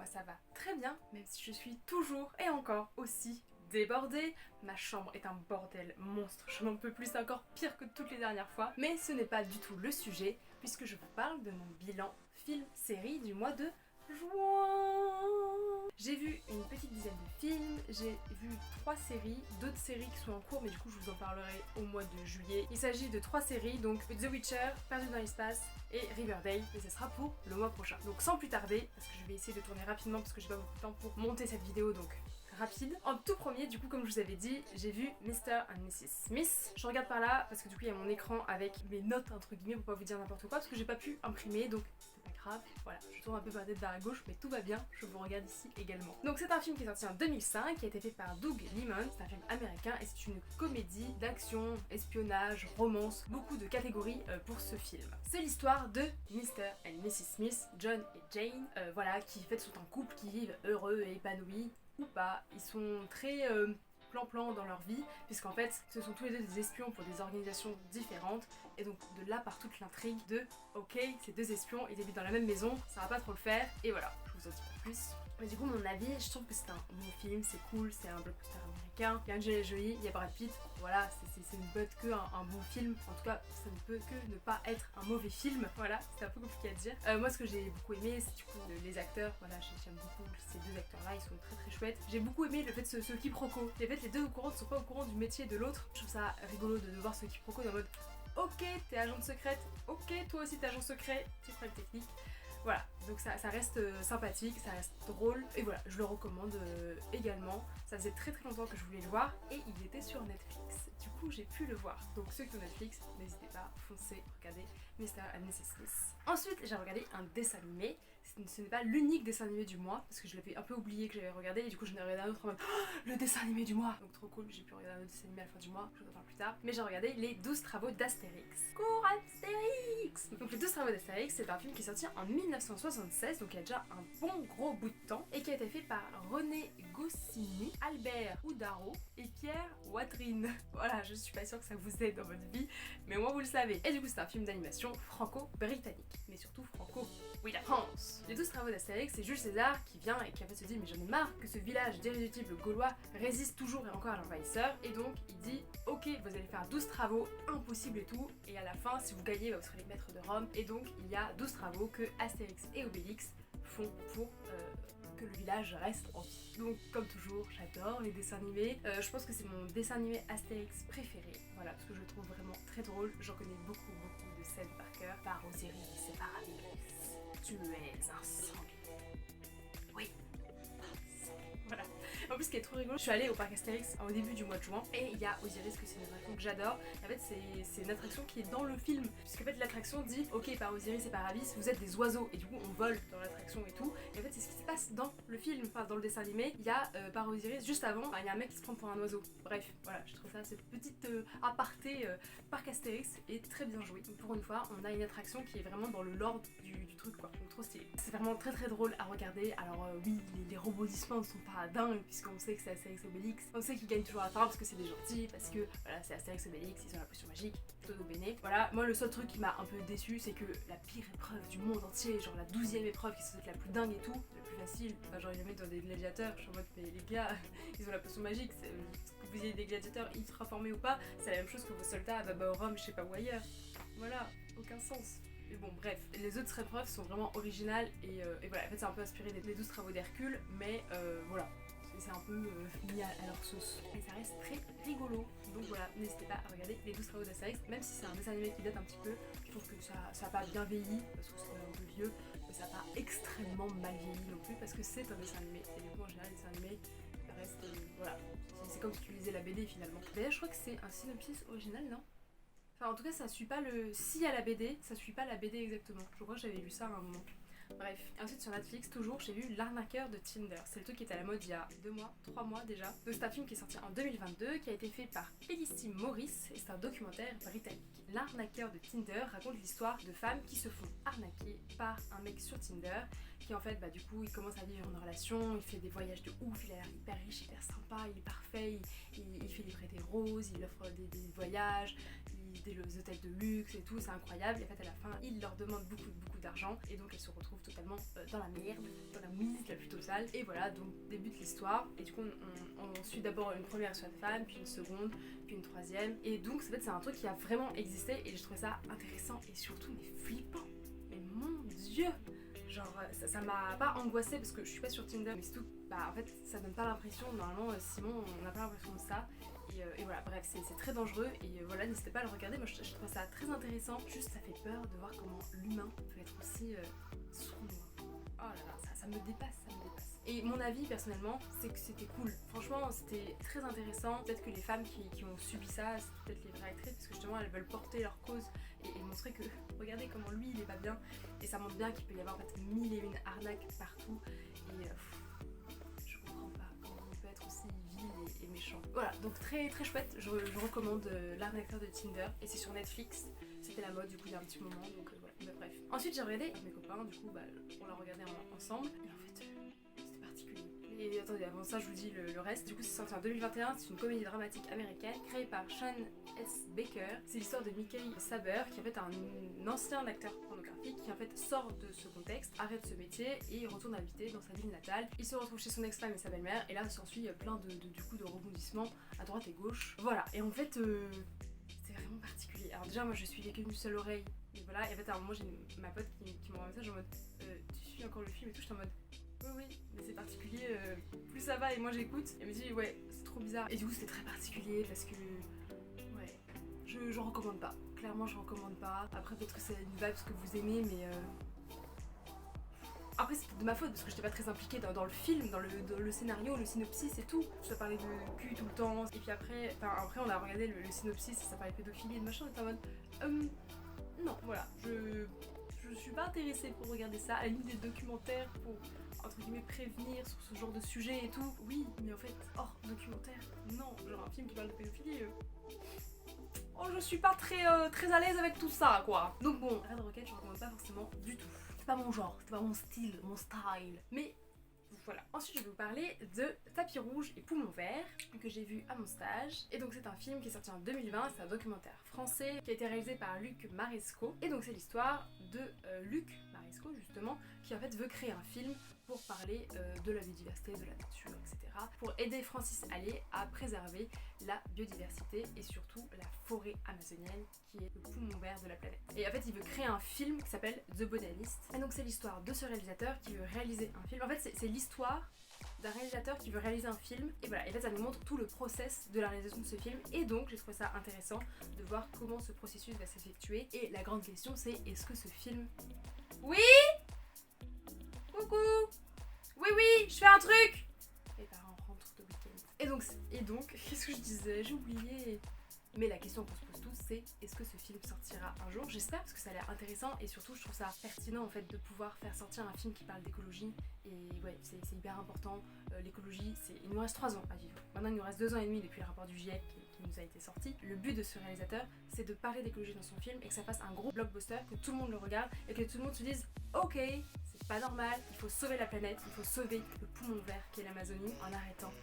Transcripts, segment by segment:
moi ça va très bien, même si je suis toujours et encore aussi débordée. Ma chambre est un bordel monstre, je n'en peux plus, c'est encore pire que toutes les dernières fois. Mais ce n'est pas du tout le sujet, puisque je vous parle de mon bilan film-série du mois de juin. J'ai vu une petite dizaine de films, j'ai vu 3 séries, d'autres séries qui sont en cours, mais du coup je vous en parlerai au mois de juillet. Il s'agit de 3 séries, donc The Witcher, Perdu dans l'espace et Riverdale, et ce sera pour le mois prochain. Donc sans plus tarder, parce que je vais essayer de tourner rapidement parce que j'ai pas beaucoup de temps pour monter cette vidéo, donc rapide. En tout premier, du coup, comme je vous avais dit, j'ai vu Mr. and Mrs. Smith. Je regarde par là parce que du coup il y a mon écran avec mes notes entre guillemets pour pas vous dire n'importe quoi, parce que j'ai pas pu imprimer, donc c'est pas grave. Voilà, je tourne un peu ma tête vers la gauche, mais tout va bien, je vous regarde ici également. Donc c'est un film qui est sorti en 2005, qui a été fait par Doug Liman, c'est un film américain et c'est une comédie d'action, espionnage, romance, beaucoup de catégories pour ce film. C'est l'histoire de Mr. and Mrs. Smith, John et Jane, voilà, qui en fait sont un couple qui vivent heureux et épanoui, ou pas. Ils sont très plan-plan dans leur vie, puisqu'en fait ce sont tous les deux des espions pour des organisations différentes, et donc de là part toute l'intrigue de ok, ces deux espions ils habitent dans la même maison, ça va pas trop le faire, et voilà, je vous en dis pas plus. Mais du coup mon avis, je trouve que c'est un bon film, c'est cool, c'est un blockbuster américain, il y a Angelina Jolie, il y a Brad Pitt, voilà, c'est une bonne que un bon film, en tout cas ça ne peut que ne pas être un mauvais film, voilà, c'est un peu compliqué à dire. Moi ce que j'ai beaucoup aimé c'est du coup les acteurs, voilà, j'aime beaucoup ces deux acteurs là, ils sont très très chouettes. J'ai beaucoup aimé le fait de ce quiproquo, en fait les deux au courant ne sont pas au courant du métier de l'autre, je trouve ça rigolo de voir ce quiproquo dans le mode ok t'es agente secrète, ok toi aussi t'es agent secret, tu feras une technique. Voilà, donc ça reste sympathique, ça reste drôle, et voilà, je le recommande également. Ça faisait très très longtemps que je voulais le voir, et il était sur Netflix, du coup j'ai pu le voir. Donc ceux qui ont Netflix, n'hésitez pas, foncez, regardez Mr. and Mrs. Smith. Ensuite, j'ai regardé un dessin animé, ce n'est pas l'unique dessin animé du mois, parce que je l'avais un peu oublié que j'avais regardé, et du coup j'en ai regardé un autre en mode oh, le dessin animé du mois. Donc trop cool, j'ai pu regarder un autre dessin animé à la fin du mois, je vous en parle plus tard. Mais j'ai regardé les 12 travaux d'Astérix. Cours Astérix. Donc les 12 travaux d'Astérix, c'est un film qui est sorti en 1976, donc il y a déjà un bon gros bout de temps, et qui a été fait par René Goscinny, Albert Oudaro et Pierre Watrine. Voilà, je suis pas sûre que ça vous aide dans votre vie, mais au moins vous le savez. Et du coup c'est un film d'animation franco-britannique, mais surtout franco, oui la France. Les 12 travaux d'Astérix, c'est Jules César qui vient et qui en fait se dit mais j'en ai marre que ce village d'irréductibles gaulois résiste toujours et encore à l'envahisseur, et donc il dit ok vous allez faire 12 travaux, impossible et tout, et à la fin si vous gagnez vous serez les maîtres de Rome, et donc il y a 12 travaux que Astérix et Obélix font pour que le village reste en vie. Donc comme toujours, j'adore les dessins animés. Je pense que c'est mon dessin animé Astérix préféré, voilà, parce que je le trouve vraiment très drôle. J'en connais beaucoup de scènes par cœur. Par Osiris et Paradies, tu es un sanglier. Oui. Voilà. En plus, ce qui est trop rigolo, je suis allée au parc Astérix au début du mois de juin, et il y a Osiris, que c'est une attraction que j'adore. En fait, c'est une attraction qui est dans le film, puisque en fait l'attraction dit ok par Osiris et par Abyss vous êtes des oiseaux, et du coup on vole dans l'attraction et tout. Et en fait c'est ce qui se passe dans le film, enfin dans le dessin animé. Il y a par Osiris juste avant, il y a un mec qui se prend pour un oiseau. Bref, voilà, je trouve ça cette petite aparté parc Astérix est très bien joué. Donc pour une fois, on a une attraction qui est vraiment dans le lore du truc quoi. Donc trop stylé. C'est vraiment très très drôle à regarder. Alors oui, les rebondissements ne sont pas dingues puisqu'on sait que c'est Astérix et Obélix. On sait qu'ils gagnent toujours à la fin parce que c'est des gentils, parce que voilà, c'est Astérix et Obélix, ils ont la potion magique, todo bene. Voilà, moi le seul truc qui m'a un peu déçu, c'est que la pire épreuve du monde entier, genre la 12e épreuve qui est censée être la plus dingue et tout, la plus facile, enfin genre ils la mettent dans des gladiateurs, je suis en mode mais les gars, ils ont la potion magique, que vous ayez des gladiateurs ultra formés ou pas, c'est la même chose que vos soldats à Baba au Rhum, je sais pas où ailleurs. Voilà, aucun sens. Mais bon, bref, les autres épreuves sont vraiment originales et voilà, en fait c'est un peu inspiré des 12 travaux d'Hercule, mais voilà, c'est un peu mis à leur sauce. Et ça reste très rigolo. Donc voilà, n'hésitez pas à regarder les 12 travaux d'Astérix, même si c'est un dessin animé qui date un petit peu, je trouve que ça a pas bien vieilli, parce que c'est un peu vieux, mais ça a pas extrêmement mal vieilli non plus, parce que c'est un dessin animé, et du coup en général les dessins animés restent, voilà, c'est comme si tu lisais la BD finalement. D'ailleurs je crois que c'est un synopsis original, non? Enfin en tout cas ça suit pas le... Si à la BD, ça suit pas la BD exactement. Je crois que j'avais lu ça à un moment. Bref, ensuite sur Netflix, toujours, j'ai vu L'arnaqueur de Tinder. C'est le truc qui était à la mode il y a 2 mois, 3 mois déjà. Donc c'est un film qui est sorti en 2022, qui a été fait par Felicity Morris, et c'est un documentaire britannique. L'arnaqueur de Tinder raconte l'histoire de femmes qui se font arnaquer par un mec sur Tinder, qui en fait, bah du coup, il commence à vivre une relation, il fait des voyages de ouf, il a l'air hyper riche, hyper sympa, il est parfait, il fait livrer des roses, il offre des voyages, des hôtels de luxe et tout, c'est incroyable. Et en fait à la fin il leur demande beaucoup d'argent et donc elle se retrouve totalement dans la merde, dans la mouise la plus totale. Et voilà, donc débute l'histoire et du coup on suit d'abord une première soit de femme, puis une seconde, puis une troisième. Et donc en fait c'est un truc qui a vraiment existé et je trouvais ça intéressant et surtout mais flippant. Mais mon dieu, genre ça m'a pas angoissée parce que je suis pas sur Tinder, mais c'est tout. Bah en fait ça donne pas l'impression, normalement Simon on n'a pas l'impression de ça. Et voilà, bref, c'est très dangereux et voilà, n'hésitez pas à le regarder. Moi je trouve ça très intéressant. Juste ça fait peur de voir comment l'humain peut être aussi sournois. Oh là là, ça me dépasse, ça me dépasse. Et mon avis personnellement, c'est que c'était cool. Franchement, c'était très intéressant. Peut-être que les femmes qui ont subi ça, c'est peut-être les vraies actrices, parce que justement elles veulent porter leur cause et montrer que regardez comment lui il est pas bien. Et ça montre bien qu'il peut y avoir en fait mille et une arnaques partout. Et je comprends pas comment on peut être aussi vil et méchant. Voilà, donc très très chouette. Je recommande l'arnaqueur de Tinder et c'est sur Netflix. C'était la mode du coup il y a un petit moment, donc voilà. Mais bref. Ensuite j'ai regardé avec mes copains, du coup bah, on l'a regardé ensemble. Et en fait c'était particulier. Et attendez, avant ça je vous dis le reste. Du coup c'est sorti en 2021, c'est une comédie dramatique américaine créée par Sean S. Baker. C'est l'histoire de Mickey Saber qui est en fait un ancien acteur pornographique qui en fait sort de ce contexte, arrête ce métier et retourne habiter dans sa ville natale. Il se retrouve chez son ex-femme et sa belle-mère et là s'ensuit plein de rebondissements à droite et gauche. Voilà, et en fait c'est vraiment particulier. Alors déjà moi je suis avec une seule oreille. Et voilà, et en fait à un moment j'ai ma pote qui m'envoie un message en mode tu suis encore le film et tout, j'étais en mode oui, mais c'est particulier, plus ça va et moi j'écoute. Elle me dit ouais, c'est trop bizarre. Et du coup c'était très particulier parce que ouais, je recommande pas. Clairement je recommande pas. Après peut-être que c'est une vibe que vous aimez, mais après c'était de ma faute parce que j'étais pas très impliquée dans le film, dans le scénario, le synopsis et tout. Ça parlait de cul tout le temps. Et puis après on a regardé le synopsis et ça parlait de pédophilie et de machin. Et en mode non, voilà, je suis pas intéressée pour regarder ça. À la limite des documentaires pour entre guillemets prévenir sur ce genre de sujet et tout. Oui, mais en fait, hors documentaire, non. Genre un film qui parle de pédophilie. Oh, je suis pas très à l'aise avec tout ça, quoi. Donc bon, Red Rocket, je recommande pas forcément du tout. C'est pas mon genre, c'est pas mon style, mon style. Mais voilà. Ensuite, je vais vous parler de Tapis rouge et Poumon vert que j'ai vu à mon stage. Et donc c'est un film qui est sorti en 2020, c'est un documentaire français qui a été réalisé par Luc Maresco. Et donc c'est l'histoire de Luc Maresco justement qui en fait veut créer un film pour parler de la biodiversité, de la nature, etc. Pour aider Francis Allais à préserver la biodiversité et surtout la forêt amazonienne qui est le poumon vert de la planète. Et en fait il veut créer un film qui s'appelle The Botanist. Et donc c'est l'histoire de ce réalisateur qui veut réaliser un film. En fait c'est l'histoire d'un réalisateur qui veut réaliser un film et voilà, et en fait ça nous montre tout le process de la réalisation de ce film et donc j'ai trouvé ça intéressant de voir comment ce processus va s'effectuer et la grande question c'est est-ce que ce film... Oui ? Coucou. Oui, je fais un truc. Les parents rentrent de week-end. Et donc, qu'est-ce que je disais? J'ai oublié. Mais la question qu'on se pose tous, c'est est-ce que ce film sortira un jour? J'espère parce que ça a l'air intéressant et surtout je trouve ça pertinent en fait de pouvoir faire sortir un film qui parle d'écologie et ouais, c'est hyper important. L'écologie, il nous reste 3 ans à vivre. Maintenant il nous reste 2 ans et demi depuis le rapport du GIEC qui nous a été sorti. Le but de ce réalisateur, c'est de parler d'écologie dans son film et que ça fasse un gros blockbuster, que tout le monde le regarde et que tout le monde se dise ok, c'est pas normal, il faut sauver la planète, il faut sauver le poumon vert qui est l'Amazonie en arrêtant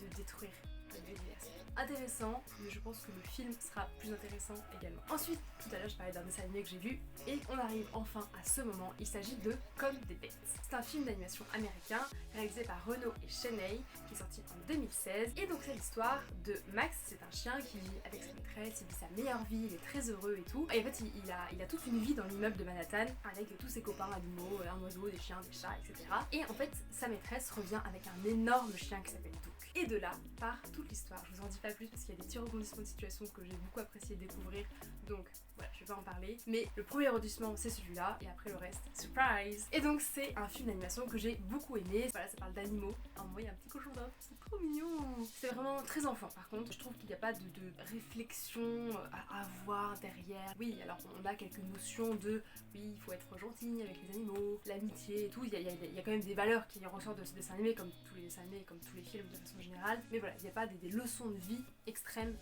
de détruire la biodiversité. Intéressant, mais je pense que le film sera plus intéressant également. Ensuite, tout à l'heure je parlais d'un dessin animé que j'ai vu et on arrive enfin à ce moment, il s'agit de Comme des bêtes. C'est un film d'animation américain réalisé par Renaud et Cheney qui est sorti en 2016 et donc c'est l'histoire de Max, c'est un chien qui vit avec sa maîtresse, il vit sa meilleure vie, il est très heureux et tout et en fait il a toute une vie dans l'immeuble de Manhattan avec tous ses copains animaux, un oiseau, des chiens, des chats, etc. Et en fait sa maîtresse revient avec un énorme chien qui s'appelle Duke. Et de là part toute l'histoire. Je vous en dis pas plus parce qu'il y a des petits rebondissements de situation que j'ai beaucoup apprécié découvrir. Donc voilà, je vais pas en parler. Mais le premier rebondissement c'est celui-là et après le reste, surprise. Et donc c'est un film d'animation que j'ai beaucoup aimé. Voilà, ça parle d'animaux. À un moment il y a un petit cochon d'Inde, c'est trop mignon. C'est vraiment très enfant. Par contre, je trouve qu'il n'y a pas de réflexion à avoir derrière. Oui, alors on a quelques notions de oui, il faut être gentil avec les animaux, l'amitié et tout. Il y a quand même des valeurs qui ressortent de ce dessin animé, comme tous les dessins animés, comme tous les films de façon générale. Mais voilà, il n'y a pas des leçons de vie extrêmes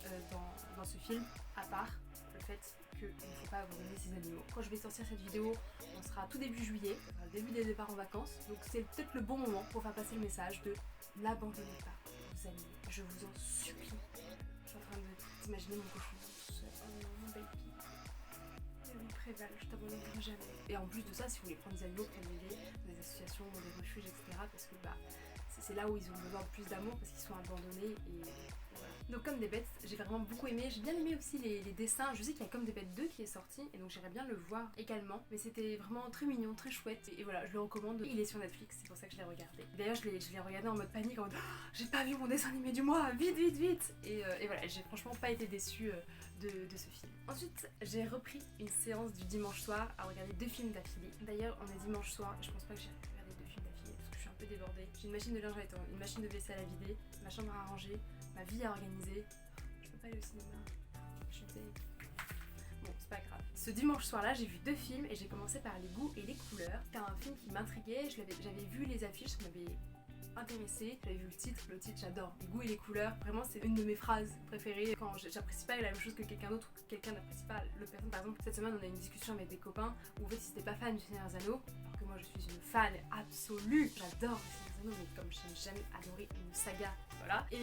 dans ce film, à part le fait qu'il ne faut pas abandonner ces animaux. Quand je vais sortir cette vidéo, on sera tout début juillet, le début des départs en vacances. Donc c'est peut-être le bon moment pour faire passer le message de n'abandonnez pas vos animaux. Je vous en supplie. Je suis en train d'imaginer mon cochon tout seul. Oh mon bel pied. Préval, je t'abandonnerai jamais. Et en plus de ça, si vous voulez prendre des animaux, prenez-les dans des associations, dans des refuges, etc. Parce que c'est là où ils ont besoin de plus d'amour parce qu'ils sont abandonnés et voilà. Donc Comme des bêtes, j'ai vraiment beaucoup aimé. J'ai bien aimé aussi les dessins. Je sais qu'il y a Comme des bêtes 2 qui est sorti et donc j'aimerais bien le voir également. Mais c'était vraiment très mignon, très chouette et voilà, je le recommande. Il est sur Netflix, c'est pour ça que je l'ai regardé. D'ailleurs, je l'ai regardé en mode panique, en mode j'ai pas vu mon dessin animé du mois, vite, vite, vite. Et voilà, j'ai franchement pas été déçue de ce film. Ensuite, j'ai repris une séance du dimanche soir à regarder 2 films d'affilée. D'ailleurs, on est dimanche soir et je pense pas que j'ai regardé 2 films d'affilée parce que je suis un peu débordée. J'ai une machine de linge à étendre, une machine de vaisselle à vider, ma chambre à ranger, ma vie à organiser. Je peux pas aller au cinéma. Je suis désolée. Bon, c'est pas grave. Ce dimanche soir-là, j'ai vu 2 films et j'ai commencé par Les goûts et les couleurs. C'était un film qui m'intriguait, j'avais vu les affiches, ça m'avait intéressée, j'avais vu le titre j'adore, les goûts et les couleurs, vraiment c'est une de mes phrases préférées quand j'apprécie pas la même chose que quelqu'un d'autre, que quelqu'un n'apprécie pas l'autre personne. Par exemple, cette semaine on a eu une discussion avec des copains où en fait ils étaient pas fans du Seigneur des Anneaux, alors que moi je suis une fan absolue, j'adore le Seigneur des Anneaux, mais comme j'ai jamais adoré une saga, voilà, et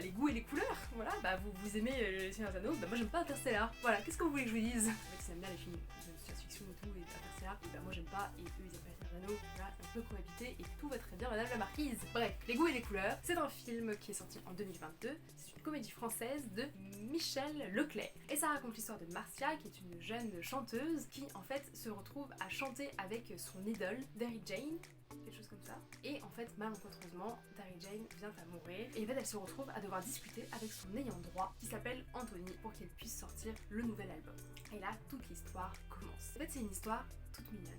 les goûts et les couleurs, voilà, vous aimez le Seigneur des Anneaux, moi j'aime pas Interstellar, voilà, qu'est-ce que vous voulez que je vous dise? En fait ils aiment bien les films de science-fiction et tout, et Interstellar, et moi j'aime pas, et eux ils aiment pas le Seigneur des Anneaux, voilà, on peut cohabiter et tout va très bien, madame la marquise. Bref, Les goûts et les couleurs, c'est un film qui est sorti en 2022, c'est une comédie française de Michel Leclerc. Et ça raconte l'histoire de Marcia, qui est une jeune chanteuse qui en fait se retrouve à chanter avec son idole, Mary Jane, quelque chose comme ça. Et en fait, malencontreusement, Mary Jane vient à mourir et en fait elle se retrouve à devoir discuter avec son ayant droit qui s'appelle Anthony pour qu'elle puisse sortir le nouvel album. Et là, toute l'histoire commence. En fait, c'est une histoire toute mignonne.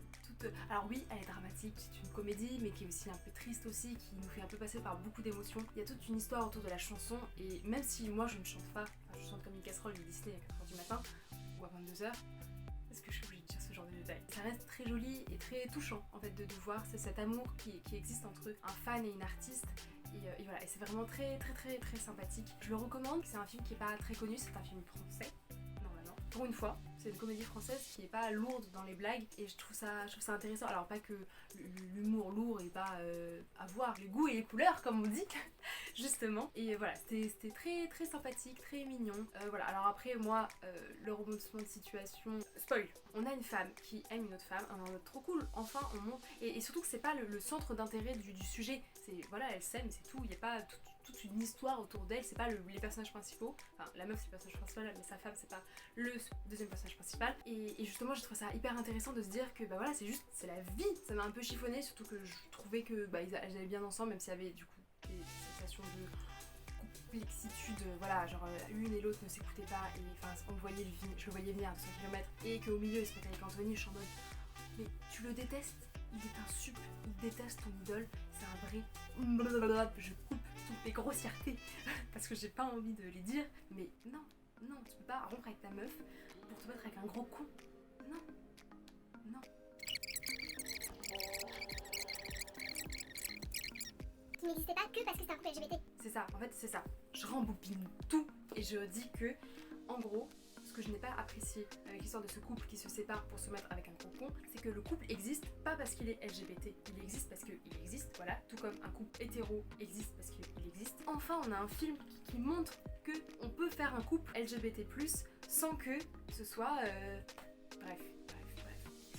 Alors oui, elle est dramatique, c'est une comédie, mais qui est aussi un peu triste aussi, qui nous fait un peu passer par beaucoup d'émotions. Il y a toute une histoire autour de la chanson, et même si moi je ne chante pas, je chante comme une casserole de Disney à 4h du matin, ou à 22h, parce que je suis obligée de dire ce genre de détails. Ça reste très joli et très touchant en fait de voir cet amour qui existe entre un fan et une artiste. Et voilà, et c'est vraiment très très très très sympathique. Je le recommande, c'est un film qui est pas très connu, c'est un film français. Pour une fois, c'est une comédie française qui est pas lourde dans les blagues et je trouve ça intéressant. Alors pas que l'humour lourd et pas à voir, les goûts et les couleurs comme on dit, justement. Et voilà, c'était très très sympathique, très mignon. Voilà, alors après moi, le rebondissement de situation, spoil, on a une femme qui aime une autre femme, un homme trop cool, enfin on monte. Et surtout que c'est pas le centre d'intérêt du sujet, c'est voilà, elle s'aime, c'est tout, il n'y a pas toute une histoire autour d'elle, c'est pas les personnages principaux, enfin la meuf c'est le personnage principal mais sa femme c'est pas le deuxième personnage principal et justement j'ai trouvé ça hyper intéressant de se dire que voilà c'est la vie, ça m'a un peu chiffonné, surtout que je trouvais que elles allaient bien ensemble même s'il y avait du coup des sensations de complexitude, voilà, genre l'une et l'autre ne s'écoutaient pas et enfin je le voyais venir à 200 km et qu'au milieu il se mettait avec Anthony, je suis en mode mais tu le détestes, il est un sup, il déteste ton idole, c'est un vrai je coupe toutes les grossièretés parce que j'ai pas envie de les dire, mais non, tu peux pas rompre avec ta meuf pour te mettre avec un gros con, non. Qui n'existait pas que parce que c'est un couple LGBT. C'est ça, en fait c'est ça, je rembobine tout et je dis que, en gros, ce que je n'ai pas apprécié avec l'histoire de ce couple qui se sépare pour se mettre avec un gros con, c'est que le couple existe pas parce qu'il est LGBT, il existe parce qu'il existe, voilà, tout comme un couple hétéro existe parce qu'il existe. Enfin, on a un film qui montre que on peut faire un couple LGBT+, sans que ce soit... Bref.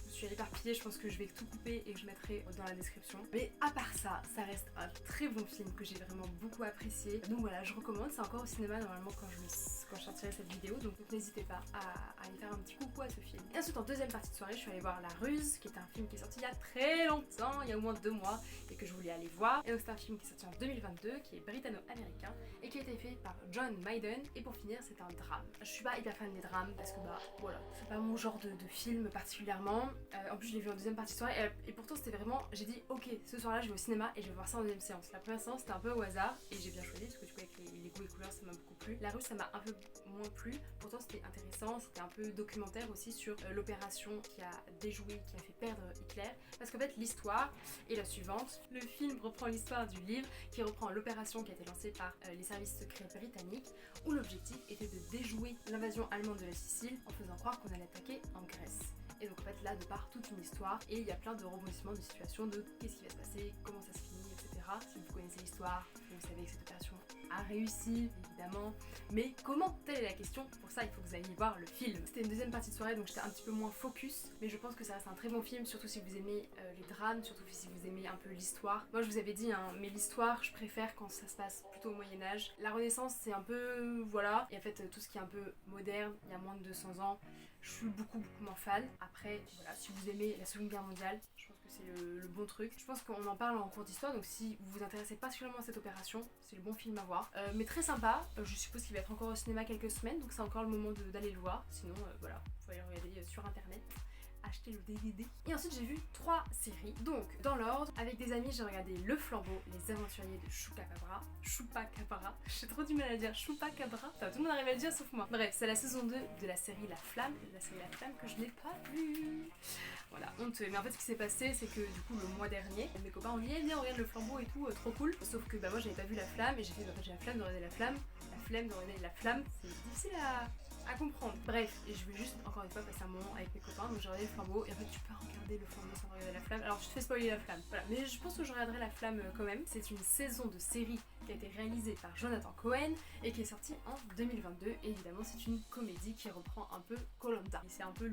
Je suis éparpillée, je pense que je vais tout couper et que je mettrai dans la description. Mais à part ça, ça reste un très bon film que j'ai vraiment beaucoup apprécié. Donc voilà, je recommande, c'est encore au cinéma normalement quand je sortirai cette vidéo, donc n'hésitez pas à aller faire un petit coucou à ce film. Et ensuite en deuxième partie de soirée, je suis allée voir La Ruse, qui est un film qui est sorti il y a très longtemps, il y a au moins 2 mois, et que je voulais aller voir. Et donc c'est un film qui est sorti en 2022, qui est britanno-américain, et qui a été fait par John Maiden, et pour finir c'est un drame. Je suis pas hyper fan des drames, parce que voilà, c'est pas mon genre de film particulièrement. En plus je l'ai vu en deuxième partie de soirée et pourtant c'était vraiment, j'ai dit ok ce soir là je vais au cinéma et je vais voir ça en deuxième séance. La première séance c'était un peu au hasard et j'ai bien choisi parce que du coup avec les goûts et couleurs ça m'a beaucoup plu. La Rue ça m'a un peu moins plu, pourtant c'était intéressant, c'était un peu documentaire aussi sur l'opération qui a déjoué, qui a fait perdre Hitler, parce qu'en fait l'histoire est la suivante. Le film reprend l'histoire du livre qui reprend l'opération qui a été lancée par les services secrets britanniques où l'objectif était de déjouer l'invasion allemande de la Sicile en faisant croire qu'on allait attaquer en Grèce. Et donc en fait là de part toute une histoire et il y a plein de rebondissements de situations de qu'est-ce qui va se passer, comment ça se finit, etc. Chupacabra. Si vous connaissez l'histoire, vous savez que cette opération a réussi, évidemment. Mais comment? Telle est la question. Pour ça, il faut que vous alliez voir le film. C'était une deuxième partie de soirée, donc j'étais un petit peu moins focus. Mais je pense que ça reste un très bon film, surtout si vous aimez les drames, surtout si vous aimez un peu l'histoire. Moi, je vous avais dit, hein, mais l'histoire, je préfère quand ça se passe plutôt au Moyen-Âge. La Renaissance, c'est un peu... voilà. Et en fait, tout ce qui est un peu moderne, il y a moins de 200 ans, je suis beaucoup moins fan. Après, voilà, si vous aimez la Seconde Guerre mondiale, je pense que c'est le bon truc. Je pense qu'on en parle en cours d'histoire, donc si vous vous intéressez particulièrement à cette opération, c'est le bon film à voir. Mais très sympa, je suppose qu'il va être encore au cinéma quelques semaines, donc c'est encore le moment d'aller le voir. Sinon, voilà, vous pouvez aller regarder sur internet. Acheter le DVD. Et ensuite j'ai vu 3 séries. Donc dans l'ordre, avec des amis j'ai regardé Le Flambeau, les aventuriers de Chupacabra. Chupacabra. J'ai trop du mal à dire Chupacabra. Enfin, tout le monde arrive à le dire sauf moi. Bref, c'est la saison 2 de la série La Flamme. La série La Flamme que je n'ai pas vue. Voilà, honteux. Mais en fait ce qui s'est passé c'est que du coup le mois dernier, mes copains ont dit viens on regarde Le Flambeau et tout, trop cool. Sauf que bah moi j'avais pas vu La Flamme et j'ai fait j'ai la flemme de regarder La Flamme. La flemme de regarder La Flamme, c'est difficile à comprendre. Bref, et je vais juste encore une fois passer un moment avec mes copains, donc j'ai regardé Le Flambeau et en fait tu peux regarder Le Flambeau sans regarder La Flamme. Alors je te fais spoiler La Flamme, voilà. Mais je pense que je regarderai La Flamme quand même. C'est une saison de série qui a été réalisée par Jonathan Cohen et qui est sortie en 2022 et évidemment c'est une comédie qui reprend un peu Koh-Lanta. C'est un peu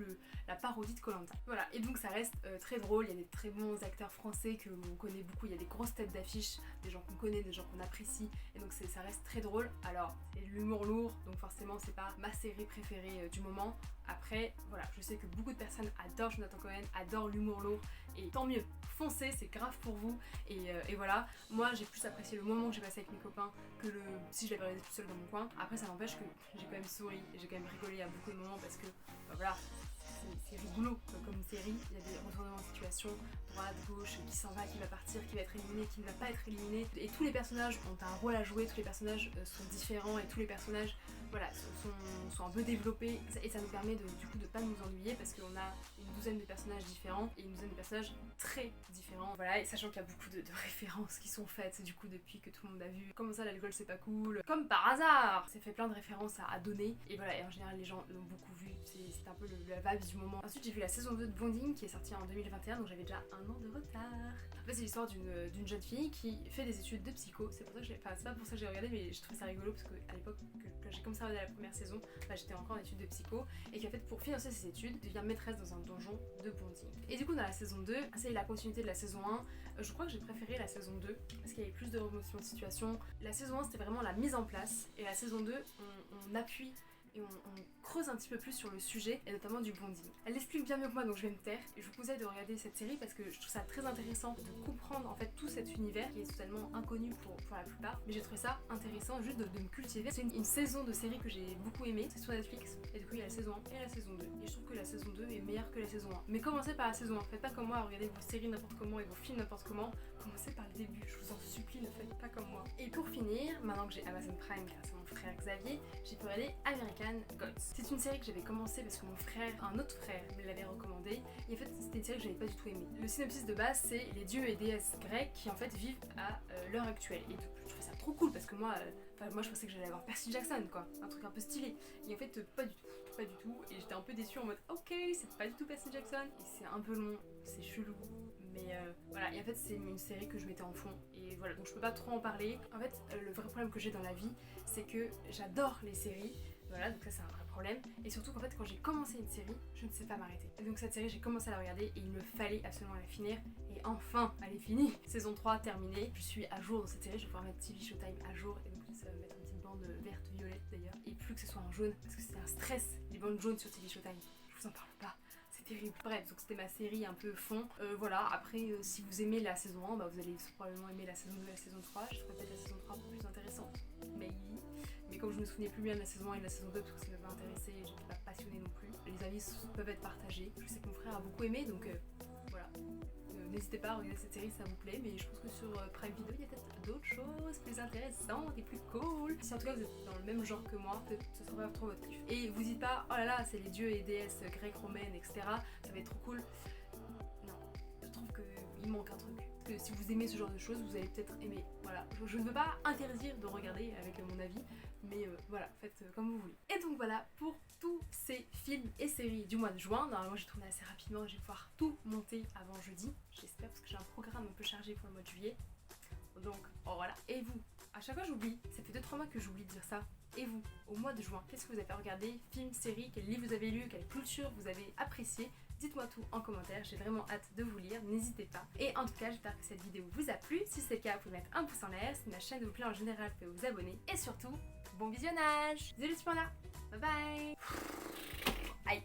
la parodie de Koh-Lanta. Voilà, et donc ça reste très drôle, il y a des très bons acteurs français que l'on connaît beaucoup, il y a des grosses têtes d'affiche, des gens qu'on connaît, des gens qu'on apprécie et donc ça reste très drôle. Alors c'est de l'humour lourd, donc forcément c'est pas ma série préférée du moment. Après, voilà, je sais que beaucoup de personnes adorent Jonathan Cohen, adorent l'humour lourd, et tant mieux, foncez, c'est grave pour vous, et voilà. Moi, j'ai plus apprécié le moment que j'ai passé avec mes copains que si je l'avais regardé tout seul dans mon coin. Après, ça n'empêche que j'ai quand même souri, et j'ai quand même rigolé à beaucoup de moments, parce que, bah, voilà, c'est rigolo comme série, il y a des retournements de situation, droite, gauche, qui s'en va, qui va partir, qui va être éliminé, qui ne va pas être éliminé, et tous les personnages ont un rôle à jouer, tous les personnages sont différents, et tous les personnages voilà, sont un peu développés et ça nous permet du coup de pas nous ennuyer parce qu'on a une douzaine de personnages différents et une douzaine de personnages très différents. Voilà, et sachant qu'il y a beaucoup de références qui sont faites du coup depuis que tout le monde a vu comment ça l'alcool c'est pas cool, comme par hasard. C'est fait plein de références à donner et voilà, et en général les gens l'ont beaucoup vu, c'est un peu la vibe du moment. Ensuite j'ai vu la saison 2 de Bonding qui est sortie en 2021, donc j'avais déjà un an de retard. En fait c'est l'histoire d'une jeune fille qui fait des études de psycho, c'est pour ça que c'est pas pour ça que j'ai regardé, mais je trouvais ça rigolo parce qu'à l'époque quand j'ai commencé à regarder la première saison, bah, j'étais encore en études de psycho et qui en fait pour financer ses études devient maîtresse dans un donjon de Bonding. Et du coup dans la saison 2, c'est la continuité de la saison 1, je crois que j'ai préféré la saison 2 parce qu'il y avait plus de remotion de situation. La saison 1 c'était vraiment la mise en place et la saison 2 on appuie et on creuse un petit peu plus sur le sujet et notamment du bonding. Elle l'explique bien mieux que moi donc je vais me taire et je vous conseille de regarder cette série parce que je trouve ça très intéressant de comprendre en fait tout cet univers qui est totalement inconnu pour la plupart, mais j'ai trouvé ça intéressant juste de me cultiver. C'est une saison de série que j'ai beaucoup aimée, c'est sur Netflix et du coup il y a la saison 1 et la saison 2 et je trouve que la saison 2 est meilleure que la saison 1. Mais commencez par la saison 1, faites pas comme moi à regarder vos séries n'importe comment et vos films n'importe comment, commencez par le début, je vous en supplie, ne faites pas comme moi. Et pour finir, maintenant que j'ai Amazon Prime grâce à mon frère Xavier, j'ai pu regarder American Gods. C'est une série que j'avais commencé parce que un autre frère me l'avait recommandé et en fait c'était une série que j'avais pas du tout aimée. Le synopsis de base c'est les dieux et déesses grecs qui en fait vivent à l'heure actuelle et je trouvais ça trop cool parce que moi je pensais que j'allais avoir Percy Jackson quoi, un truc un peu stylé et en fait pas du tout et j'étais un peu déçue en mode ok c'est pas du tout Percy Jackson et c'est un peu long, c'est chelou mais voilà, et en fait c'est une série que je mettais en fond et voilà donc je peux pas trop en parler. En fait le vrai problème que j'ai dans la vie c'est que j'adore les séries, voilà donc ça c'est un vrai problème et surtout qu'en fait quand j'ai commencé une série je ne sais pas m'arrêter et donc cette série j'ai commencé à la regarder et il me fallait absolument la finir et enfin elle est finie. Saison 3 terminée, je suis à jour dans cette série, je vais pouvoir mettre TV Showtime à jour et donc ça va me mettre une petite bande verte violette d'ailleurs et plus que ce soit en jaune parce que c'est un stress les bandes jaunes sur TV Showtime, je vous en parle pas. Terrible. Bref, donc c'était ma série un peu fond. Voilà, après si vous aimez la saison 1, bah, vous allez probablement aimer la saison 2 et la saison 3. Je trouve peut-être la saison 3 un peu plus intéressante. Mais comme je me souvenais plus bien de la saison 1 et de la saison 2 parce que ça m'avait pas intéressé et j'étais pas passionnée non plus, les avis peuvent être partagés. Je sais que mon frère a beaucoup aimé donc voilà. N'hésitez pas à regarder cette série si ça vous plaît, mais je pense que sur Prime Video il y a peut-être d'autres choses plus intéressantes et plus cool. Si en tout cas vous êtes dans le même genre que moi, peut-être que ce sera pas trop votre kiff. Et vous dites pas oh là là c'est les dieux et déesses grecques, romaines, etc. Ça va être trop cool. Non, je trouve qu'il manque un truc. Parce que si vous aimez ce genre de choses, vous allez peut-être aimer. Voilà, je ne veux pas interdire de regarder avec mon avis, mais voilà, faites comme vous voulez. Et donc voilà pour tous ces films et séries du mois de juin. Normalement j'ai tourné assez rapidement, je vais pouvoir tout monter avant jeudi, j'espère parce que j'ai un programme un peu chargé pour le mois de juillet. Donc voilà. Et vous? À chaque fois j'oublie, ça fait 2-3 mois que j'oublie de dire ça. Et vous, au mois de juin, qu'est-ce que vous avez regardé? Films, séries, quels livres vous avez lus, quelle culture vous avez apprécié? Dites-moi tout en commentaire, j'ai vraiment hâte de vous lire, n'hésitez pas. Et en tout cas, j'espère que cette vidéo vous a plu. Si c'est le cas, vous pouvez mettre un pouce en l'air. Si ma chaîne vous plaît en général, vous pouvez vous abonner. Et surtout, bon visionnage! Bisous les panda! Bye bye! Aïe!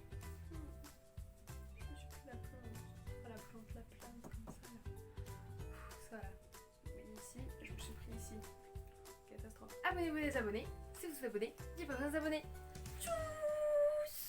Je me suis pris la plante. Pas la plante, la plante comme ça là. Ça là. Je mets ici, je me suis pris ici. Catastrophe. Abonnez-vous les abonnés. Si vous êtes abonné, dites pas vous abonner. Tchou